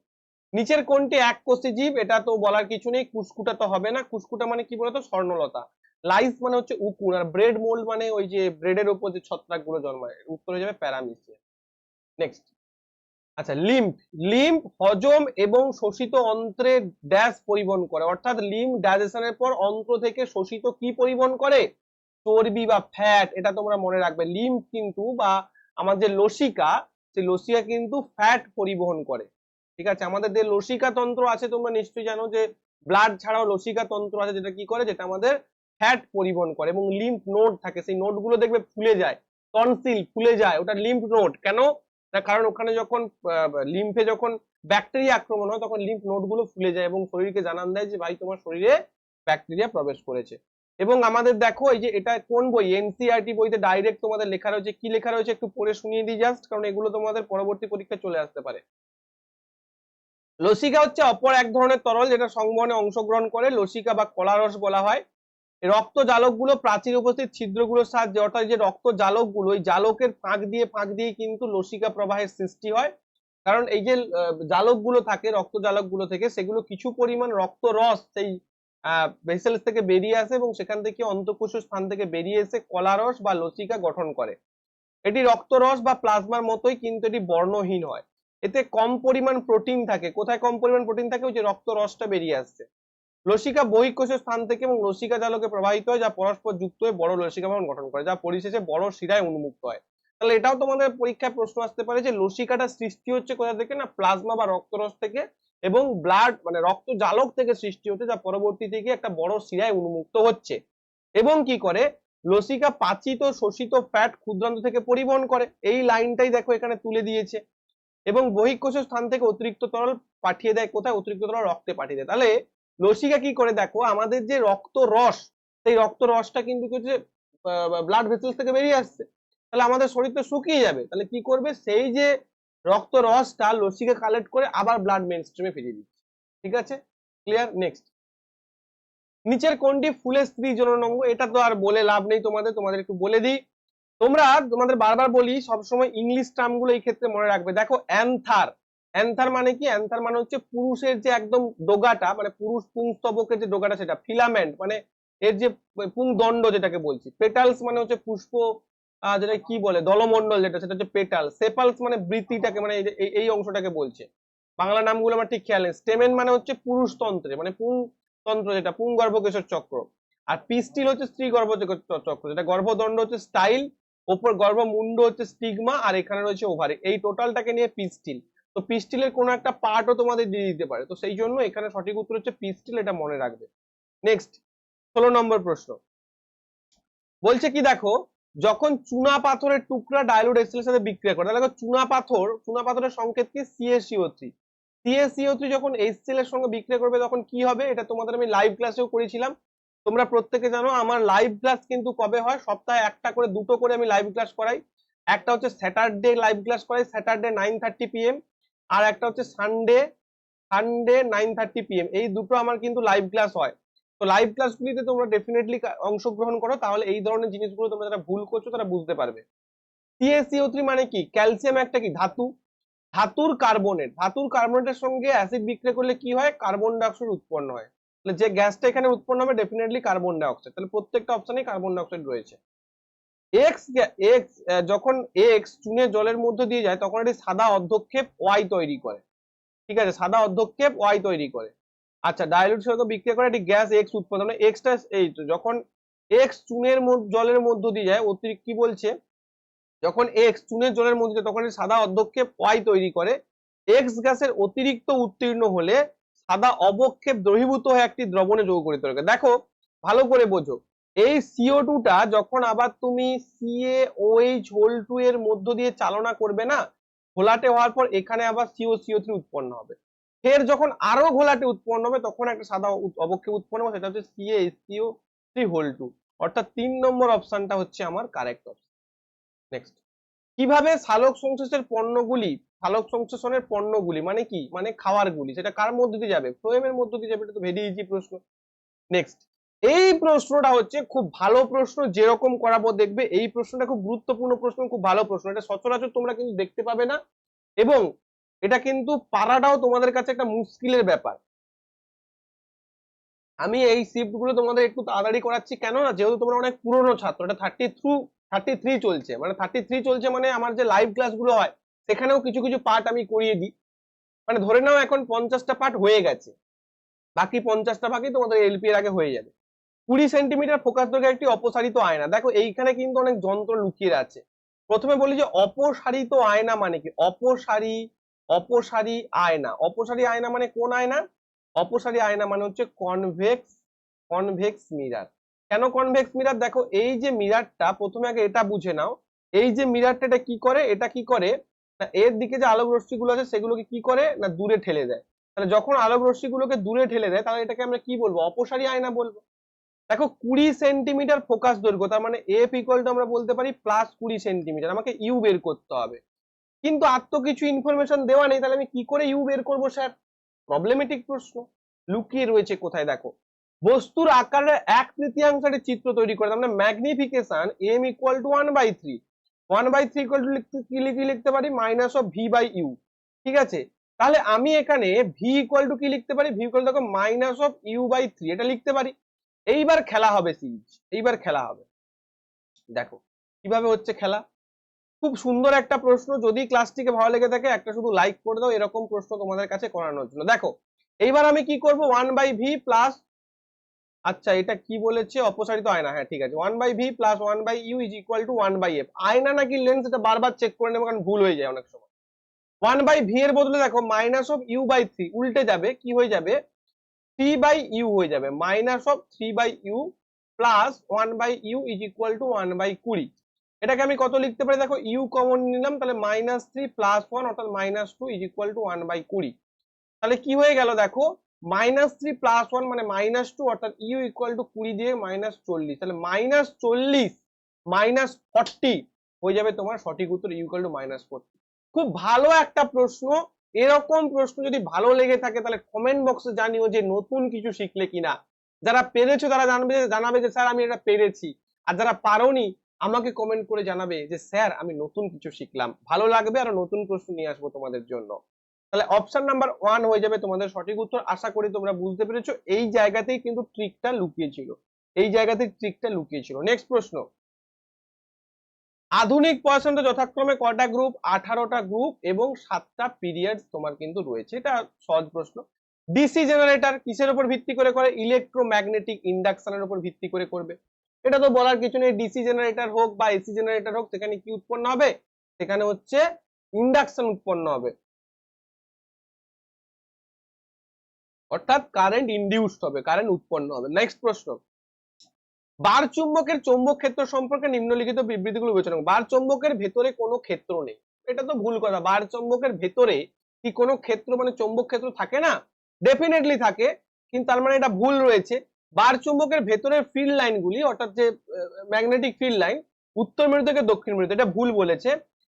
নিচের কোনটি এককোষী জীব, এটা তো বলার কিছু নেই, কুসকুটা তো হবে না, কুসকুটা মানে কি বলতো স্বর্ণলতা, লাইস মানে হচ্ছে উকুন, আর ব্রেড মোল্ড মানে ওই যে ব্রেডের উপর যে ছত্রাক গুলো জন্মায়, উত্তর হয়ে যাবে প্যারামিসিয়া। নেক্সট, আচ্ছা লিম্ফ, লিম্ফ হজম এবং শোষিত অন্ত্রে ড্যাশ পরিবহন করে, অর্থাৎ লিম্ফ ডাইজেশনের পর অন্ত্র থেকে শোষিত কি পরিবহন করে, চর্বি বা ফ্যাট। এটা তোমরা মনে রাখবে, লিম্ফ কিন্তু বা আমাদের যে লসিকা, সেই লসিকা কিন্তু ফ্যাট পরিবহন করে। ঠিক আছে, আমাদের যে লসিকা তন্ত্র আছে তোমরা নিশ্চয়ই জানো যে ব্লাড ছাড়াও লসিকা তন্ত্র আছে, যেটা কি করে, যেটা আমাদের ফ্যাট পরিবহন করে। এবং লিম্ফ নোড থাকে, সেই নোড গুলো দেখবে ফুলে যায়, টনসিল ফুলে যায়, ওটা লিম্ফ নোড। কেন, না কারণ ওখানে যখন লিম্ফে যখন ব্যাকটেরিয়া আক্রমণ হয় তখন লিম্ফ নোড গুলো ফুলে যায় এবং শরীরকে জানান দেয় যে ভাই তোমার শরীরে ব্যাকটেরিয়া প্রবেশ করেছে। এবং আমাদের দেখো এই যে এটা কোন বই, এনসিইআরটি বইতে ডাইরেক্ট তোমাদের লেখা রয়েছে, কি লেখা রয়েছে একটু পড়ে শুনিয়ে দিই জাস্ট, কারণ এগুলো তোমাদের পরবর্তী পরীক্ষায় চলে আসতে পারে। লসিকা হচ্ছে অপর এক ধরনের তরল যেটা সংবহনে অংশগ্রহণ করে, লসিকা বা কলারস বলা হয়। রক্ত জালকগুলো প্রাচীর উপস্থিত ছিদ্রগুলোর সাহায্যে, অর্থাৎ যে রক্ত জালকগুলো, এই জালকের ফাঁক দিয়ে কিন্তু লসিকা প্রবাহের সৃষ্টি হয়। কারণ এই যে জালকগুলো থাকে, রক্ত জালকগুলো থেকে সেগুলো কিছু পরিমাণ রক্ত রস সেই ভেসেলস থেকে বেরিয়ে আসে এবং সেখান থেকে অন্তঃকোষীয় স্থান থেকে বেরিয়ে এসে কলারস বা লসিকা গঠন করে। এটি রক্তরস বা প্লাজমার মতোই, কিন্তু এটি বর্ণহীন হয়। এতে কম পরিমাণ প্রোটিন থাকে। কোথায় কম পরিমাণ প্রোটিন থাকে, ওই যে রক্তরসটা বেরিয়ে আসছে। লসিকা বহিঃকোষীয় স্থান থেকে এবং লসিকা জালকে প্রবাহিত হয়, যা পরস্পর যুক্ত হয়ে বড় লসিকা ভবন গঠন করে, যা পরিশেষে বড় শিরায় উন্মুক্ত হয়। তাহলে এটাও তোমাদের পরীক্ষায় প্রশ্ন আসতে পারে যে লসিকাটা সৃষ্টি হচ্ছে কোথা থেকে, না প্লাজমা বা রক্তরস থেকে, এবং ব্লাড মানে রক্ত জালক থেকে সৃষ্টি হচ্ছে, যা পরবর্তীতে গিয়ে একটা বড় শিরায় উন্মুক্ত হচ্ছে। এবং কি করে, লসিকা পাচিত শোষিত ফ্যাট ক্ষুদ্রান্ত থেকে পরিবহন করে, এই লাইনটাই দেখো এখানে তুলে দিয়েছে। এবং বহিঃকোষীয় স্থান থেকে অতিরিক্ত তরল পাঠিয়ে দেয় কোথায়, অতিরিক্ত তরল রক্তে পাঠিয়ে দেয়। তাহলে লসিকা কি করে, দেখো আমাদের যে রক্ত রস, সেই রক্ত রসটা কিন্তু হচ্ছে ব্লাড ভেসেলস থেকে বেরিয়ে আসছে, তাহলে আমাদের শরীর তো শুকিয়ে যাবে, তাহলে কি করবে, সেই যে রক্ত রসটা লসিকা কালেক্ট করে আবার ব্লাড মেইন স্ট্রিমে ফিরিয়ে দিচ্ছে। ঠিক আছে, ক্লিয়ার। নেক্সট, নিচের কোনটি ফুলের স্ত্রী জননাঙ্গ, এটা তো আর বলে লাভ নেই তোমাদের, তোমাদের একটু বলে দিই। তোমরা তোমাদের বারবার বলি সবসময় ইংলিশ টার্ম গুলো এই ক্ষেত্রে মনে রাখবে। দেখো অ্যান্থার, অ্যান্থার মানে কি, অ্যান্থার মানে হচ্ছে পুরুষের যে একদম ডোগাটা, মানে পুরুষ পুংস্তবকের যে ডোগাটা, সেটা ফিলামেন্ট মানে এর যে পুংদণ্ড যেটাকে বলছি। পেটালস মানে হচ্ছে পুষ্প, যেটা কি বলে দলমন্ডল যেটা, সেটা হচ্ছে পেটাল। সেপালস মানে বৃতিটাকে, মানে এই অংশটাকে বলছে। বাংলা নামগুলো আমার ঠিক খেয়াল নেই। স্টেমেন মানে হচ্ছে পুরুষতন্ত্রে, মানে পুংতন্ত্র যেটা পুংগর্ভকেশর চক্র। আর পিস্টিল হচ্ছে স্ত্রী গর্ভকেশর চক্র, যেটা গর্ভদণ্ড হচ্ছে স্টাইল, ওপর গর্ভমুণ্ড হচ্ছে স্টিগমা, আর এখানে রয়েছে ওভারি। এই টোটালটাকে নিয়ে পিস্টিল। তো পিস্টিলের কোনো একটা পার্টও তোমাদের দিয়ে দিতে পারে, তো সেই জন্য এখানে সঠিক উত্তর হচ্ছে পিস্টিল, এটা মনে রাখবে। নেক্সট, 16 নম্বর প্রশ্ন বলছে কি, দেখো যখন চুনা পাথরের টুকরা ডাইলুট এসিডের সাথে বিক্রিয়া করে, তাহলে দেখো চুনা পাথরের সংকেত কি, CaCO3। CaCO3 যখন HCl এর সঙ্গে বিক্রিয়া করবে তখন কি হবে, এটা তোমাদের আমি লাইভ ক্লাসেও করেছিলাম। তোমরা প্রত্যেকে জানো আমার লাইভ ক্লাস কিন্তু কবে হয়, সপ্তাহে একটা করে দুটো করে আমি লাইভ ক্লাস করাই। একটা হচ্ছে স্যাটারডে লাইভ ক্লাস করাই, স্যাটারডে 9:30 PM, আর একটা হচ্ছে সানডে, সানডে 9:30 PM। এই দুটো আমার কিন্তু লাইভ ক্লাস হয়। তো লাইভ ক্লাসগুলিতে তোমরা ডেফিনেটলি অংশগ্রহণ করো, তাহলে এই ধরনের জিনিসগুলো তোমরা যারা ভুল করছো তারা বুঝতে পারবে। CaCO3 মানে কি, ক্যালসিয়াম একটা কি ধাতু, ধাতুর কার্বনেট, ধাতুর কার্বনেটের সঙ্গে অ্যাসিড বিক্রিয়া করলে কি হয়, কার্বন ডাইঅক্সাইড উৎপন্ন হয়। তাহলে যে গ্যাসটা এখানে উৎপন্ন হবে ডেফিনেটলি কার্বন ডাইঅক্সাইড, তাহলে প্রত্যেকটা অপশনেই কার্বন ডাইঅক্সাইড রয়েছে। এক্স এক্স যখন এক্স চুনে জলের মধ্যে দিয়ে যায় তখন এটি সাদা অর্ধক্ষেপ ওয়াই তৈরি করে। ঠিক আছে, সাদা অর্ধক্ষেপ ওয়াই তৈরি করে। আচ্ছা, ডাইলুট সঙ্গে বিক্রিয়া করে একটি গ্যাস এক্স উৎপন্ন, মানে এক্সটা এই তো যখন এক্স চুনের জলের মধ্য দিয়ে যায় অতিরিক্ত, কি বলছে, যখন এক্স চুনের জলের মধ্যে তখন সাদা অর্ধক্ষেপ ওয়াই তৈরি করে। এক্স গ্যাসের অতিরিক্ত উত্তীর্ণ হলে সাদা অবক্ষেপ দ্রবীভূত হয়ে একটি দ্রবণে যৌগ করে তৈরি করে। দেখো ভালো করে বোঝো, এই CO2টা যখন আবার তুমি CaOH2 এর মধ্য দিয়ে চালনা করবে না, ঘোলাটে হওয়ার পর এখানে আবার COCO3 উৎপন্ন হবে। ফের যখন আরো ঘোলাটে উৎপন্ন হবে তখন একটা সাদা অবক্ষেপ উৎপন্ন হবে, সেটা হচ্ছে CaHCO3 2। অর্থাৎ 3 নম্বর অপশনটা হচ্ছে আমার কারেক্ট অপশন। নেক্সট, কিভাবে সালোক সংশ্লেষের পণ্যগুলি মানে কি, মানে খাওয়ার গুলি, সেটা কার মধ্যে দিয়ে যাবে, ফ্লোয়েমের মধ্যে দিয়ে যাবে। এটা তো ভেরি ইজি প্রশ্ন। নেক্সট, এই প্রশ্নটা হচ্ছে খুব ভালো প্রশ্ন, যেরকম করাবো দেখবে এই প্রশ্নটা খুব গুরুত্বপূর্ণ প্রশ্ন, খুব ভালো প্রশ্ন। এটা সচরাচর তোমরা কিন্তু দেখতে পাবে না, এবং এটা কিন্তু পারাটাও তোমাদের কাছে একটা মুশকিলের ব্যাপার। আমি এই শিফট গুলো তোমাদের একটু তাড়াতাড়ি করাচ্ছি, কেন না, যেহেতু তোমরা অনেক পুরনো ছাত্র। এটা 33 চলছে, মানে 33 চলছে, মানে আমার যে লাইভ ক্লাস গুলো হয় সেখানেও কিছু কিছু পার্ট আমি করিয়ে দিই। মানে ধরে নাও এখন 50টা পার্ট হয়ে গেছে, বাকি 50টা বাকি তোমাদের এলপি এর আগে হয়ে যাবে। 20 সেন্টিমিটার ফোকাস দৈর্ঘ্যের একটি অপসারিত আয়না। দেখো এইখানে কিন্তু অনেক যন্ত্র লুকিয়ে আছে। প্রথমে বলি যে অপসারিত আয়না মানে কি, অপসারী আয়না মানে কোন আয়না, অপসারী আয়না মানে হচ্ছে কনভেক্স মিরার। কেন কনভেক্স মিরার, দেখো এই যে মিরারটা, প্রথমে আগে এটা বুঝে নাও। এই যে মিরারটা এটা কি করে না, এর দিকে যে আলোক রশ্মি গুলো আছে সেগুলোকে কি করে না দূরে ঠেলে দেয়। তাহলে যখন আলোক রশ্মি গুলোকে দূরে ঠেলে দেয়, তাহলে এটাকে আমরা কি বলবো, অপসারী আয়না বলবো। দেখো 20 সেন্টিমিটার ফোকাস দৈর্ঘ্য, তার মানে এফ ইকুয়াল টু আমরা বলতে পারি প্লাস 20 সেন্টিমিটার। আমাকে ইউ বের করতে হবে, কিন্তু আর তো কিছু ইনফরমেশন দেওয়া নেই, তাহলে আমি কি করে ইউ বের করবো স্যার? প্রবলেমেটিক প্রশ্ন। লুকিয়ে রয়েছে কোথায়, দেখো বস্তুর আকারের 1/3 চিত্র তৈরি করে, তার মানে magnification M equal to 1/3। 1/3 equal to কি লিখতে পারি, minus of V by U. ঠিক আছে, তাহলে আমি এখানে ভি ইকুয়াল টু কি লিখতে পারি, ভি ইকুয়াল টু দেখো মাইনাস অফ ইউ বাই 3, এটা লিখতে পারি। এইবার খেলা হবে সিরিজ, এইবার খেলা হবে। দেখো কিভাবে হচ্ছে খেলা, খুব সুন্দর একটা প্রশ্ন। যদি ক্লাসটিকে ভালো লেগে থাকে একটা শুধু লাইক করে দাও, এরকম প্রশ্ন তোমাদের কাছে করানোর জন্য। দেখো এইবার আমি কি করব, 1/v প্লাস, আচ্ছা এটা কি বলেছে, অপসারিত আয়না, হ্যাঁ ঠিক আছে, 1/v plus 1/u is equal two 1/f। আয়না নাকি লেন্স, এটা বারবার চেক করে নেবো, কারণ ভুল হয়ে যায় অনেক সময়। 1/v এর বদলে দেখো মাইনাস অফ ইউ বাই 3, উল্টে যাবে, কি হয়ে যাবে, 3/u হয়ে যাবে, minus of 3/u plus 1/u is equal two 1/20। এটাকে আমি কত লিখতে পারি, দেখো ইউ কমন নিলাম, তাহলে -3 প্লাস 1 অর্থাৎ -2 ইজ ইকুয়াল টু 1/20। তাহলে কি হয়ে গেল, দেখো -3 প্লাস 1 মানে -2, অর্থাৎ ইউ ইকুয়াল টু 20 দিয়ে -40, তাহলে -40 -40 হয়ে যাবে তোমার সঠিক উত্তর, ইউ ইকুয়াল টু -40। খুব ভালো একটা প্রশ্ন। এরকম প্রশ্ন যদি ভালো লেগে থাকে তাহলে কমেন্ট বক্সে জানিও যে নতুন কিছু শিখলে কিনা। যারা পেরেছো তারা জানাবে যে স্যার আমি এটা পেরেছি, আর যারা পারোনি আমাকে কমেন্ট করে জানাবে যে স্যার আমি নতুন কিছু শিখলাম। ভালো লাগবে, আর নতুন প্রশ্ন নিয়ে আসবো তোমাদের জন্য। তাহলে অপশন নাম্বার 1 হয়ে যাবে তোমাদের সঠিক উত্তর। আশা করি তোমরা বুঝতে পেরেছো, এই জায়গাতেই কিন্তু ট্রিকটা লুকিয়েছিল, এই জায়গাতেই ট্রিকটা লুকিয়েছিল। নেক্সট প্রশ্ন, আধুনিক পড়াশোনাতে যথাক্রমে কয়টা গ্রুপ, 18টা গ্রুপ এবং 7টা পিরিয়ড তোমার কিন্তু রয়েছে। এটা সহজ প্রশ্ন। ডিসি জেনারেটর কিসের উপর ভিত্তি করে করে, ইলেকট্রোম্যাগনেটিক ইন্ডাকশনের উপর ভিত্তি করে করবে। এটা তো বলার কিছু নেই, ডিসি জেনারেটর হোক বা এসি জেনারেটর হোক, সেখানে কি উৎপন্ন হবে, সেখানে হচ্ছে ইন্ডাকশন উৎপন্ন হবে, অর্থাৎ কারেন্ট ইনডিউসড হবে, কারেন্ট উৎপন্ন হবে। নেক্সট প্রশ্ন, বার চুম্বকের চৌম্বক ক্ষেত্র সম্পর্কে নিম্নলিখিত বিবৃতিগুলো বিবেচনা করুন। বার চৌম্বকের ভেতরে কোনো ক্ষেত্র নেই, এটা তো ভুল কথা। বার চৌম্বকের ভেতরে কি কোনো ক্ষেত্র মানে চৌম্বক ক্ষেত্র থাকে না, ডেফিনেটলি থাকে, কিন্তু তার মানে এটা ভুল রয়েছে। বার চুম্বকের ভেতরের ফিল্ড লাইন গুলি, অর্থাৎ যে ম্যাগনেটিক ফিল্ড লাইন উত্তর মেরু থেকে দক্ষিণ মেরুতে, এটা ভুল বলেছে।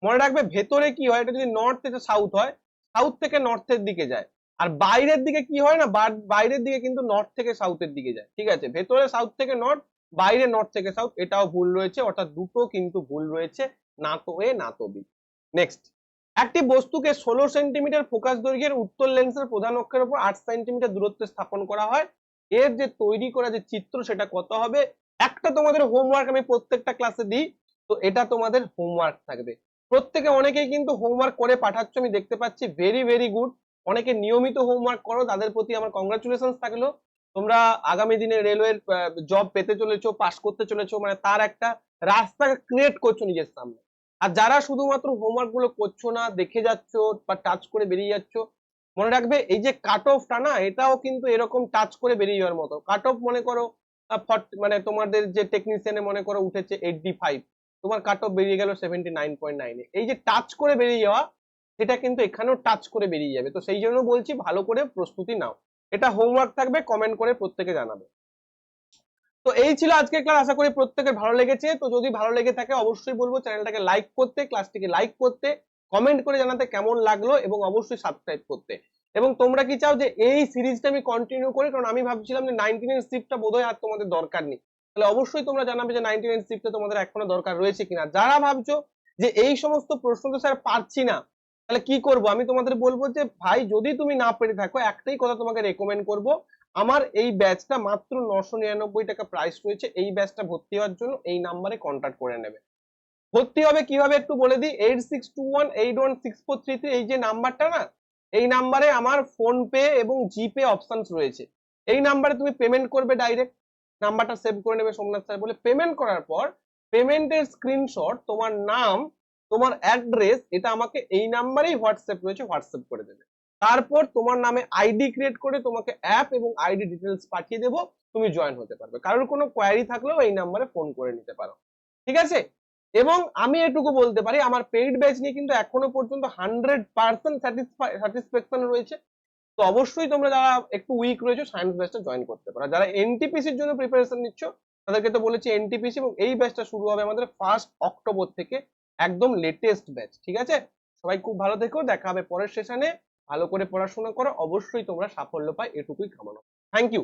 মনে রাখবে ভেতরে কি হয়, এটা যদি নর্থ থেকে সাউথ হয়, সাউথ থেকে নর্থের দিকে যায়। আর বাইরের দিকে কি হয় না, বাইরের দিকে কিন্তু নর্থ থেকে সাউথের দিকে যায়। ঠিক আছে, ভেতরে সাউথ থেকে নর্থ, বাইরে নর্থ থেকে সাউথ, এটাও ভুল রয়েছে, অর্থাৎ দুটো কিন্তু ভুল রয়েছে, না তো এ না তো বি। নেক্সট, একটি বস্তুকে 16 সেন্টিমিটার ফোকাস দৈর্ঘ্যের উত্তর লেন্সের প্রধান অক্ষের উপর 8 সেন্টিমিটার দূরত্বে স্থাপন করা হয়। এর যে তৈরি করা যে চিত্র সেটা কত হবে। একটা তোমাদের হোমওয়ার্ক আমি প্রত্যেকটা ক্লাসে দিই, তো এটা তোমাদের হোমওয়ার্ক থাকবে। প্রত্যেকে অনেকেই কিন্তু হোমওয়ার্ক করে পাঠাচ্ছ, আমি দেখতে পাচ্ছি, ভেরি ভেরি গুড। অনেকে নিয়মিত হোমওয়ার্ক করো, তাদের প্রতি আমার কংগ্রাচুলেশন থাকলো। তোমরা আগামী দিনে রেলওয়ের জব পেতে চলেছো, পাস করতে চলেছো, মানে তার একটা রাস্তা ক্রিয়েট করছো নিজের সামনে। আর যারা শুধুমাত্র হোমওয়ার্ক গুলো করছো না, দেখে যাচ্ছ বা টাচ করে বেরিয়ে যাচ্ছ, মনে রাখবে এই যে কাট অফটা না, এটাও কিন্তু এরকম টাচ করে বেরিয়ে যাওয়ার মতো। কাট অফ মনে করো মানে তোমাদের যে টেকনিশিয়ানে মনে করো উঠেছে 85, তোমার কাট অফ বেরিয়ে গেল 79.9। এই যে টাচ করে বেরিয়ে যাওয়া, সেটা কিন্তু এখানেও টাচ করে বেরিয়ে যাবে। তো সেই জন্য বলছি ভালো করে প্রস্তুতি নাও। এটা হোমওয়ার্ক থাকবে, কমেন্ট করে প্রত্যেকে জানাবে। তো এই ছিল আজকের ক্লাস, আশা করি প্রত্যেকের ভালো লেগেছে। তো যদি ভালো লেগে থাকে অবশ্যই বলবো চ্যানেলটাকে লাইক করতে, ক্লাসটিকে লাইক করতে, কমেন্ট করে জানাতে কেমন লাগলো এবং অবশ্যই সাবস্ক্রাইব করতে। এবং তোমরা কি চাও যে এই সিরিজটা আমি কন্টিনিউ করি? কারণ আমি ভাবছিলাম যে 99 শিফটটা বোধহয় আর তোমাদের দরকার নেই। তাহলে অবশ্যই তোমরা জানাবে যে 99 শিফটটা তোমাদের এখনো দরকার রয়েছে কিনা। যারা ভাবছো যে এই সমস্ত প্রশ্ন তো স্যার পারছি না, তাহলে কি করব? আমি তোমাদের বলবো যে ভাই যদি তুমি না পেরে থাকো, একটাই কথা তোমাকে রেকমেন্ড করব, আমার এই ব্যাচটা মাত্র 999 টাকা প্রাইস রয়েছে। এই ব্যাচটা ভর্তি হওয়ার জন্য এই নাম্বারে কন্ট্যাক্ট করে নেবে। ভর্তি হবে কিভাবে একটু বলে দিই। 8621816433 এই যে নাম্বারটা না, এই নাম্বারে আমার ফোন পে এবং জিপে অপশনস রয়েছে। এই নাম্বারে তুমি পেমেন্ট করবে ডাইরেক্ট, নাম্বারটা সেভ করে নেবে সোমনাথ স্যার বলে। পেমেন্ট করার পর পেমেন্টের স্ক্রিনশট, তোমার নাম, তোমার অ্যাড্রেস, এটা আমাকে এই নাম্বারেই হোয়াটসঅ্যাপ রয়েছে, হোয়াটসঅ্যাপ করে দেবে। তারপর তোমার নামে আইডি ক্রিয়েট করে তোমাকে অ্যাপ এবং আইডি ডিটেলস পাঠিয়ে দেবো, তুমি জয়েন হতে পারবে। কারোর কোনো কোয়ারি থাকলেও এই নাম্বারে ফোন করে নিতে পারো, ঠিক আছে? এবং আমি এটুকু বলতে পারি আমার পেইড ব্যাচ নিয়ে কিন্তু এখনো পর্যন্ত 100% স্যাটিসফ্যাকশন রয়েছে। তো অবশ্যই তোমরা যারা একটু উইক রয়েছে সায়েন্স ব্যাচটা জয়েন করতে পারো। যারা এনটিপিসির জন্য প্রিপারেশন নিচ্ছ তাদেরকে তো বলেছি এনটিপিসি, এবং এই ব্যাচটা শুরু হবে আমাদের 1 অক্টোবর থেকে, একদম লেটেস্ট ব্যাচ, ঠিক আছে? সবাই খুব ভালো থেকো, দেখা হবে পরের সেশনে। ভালো করে পড়াশোনা করো, অবশ্যই তোমরা সাফল্য পাই, এটুকুই কামনা। Thank you.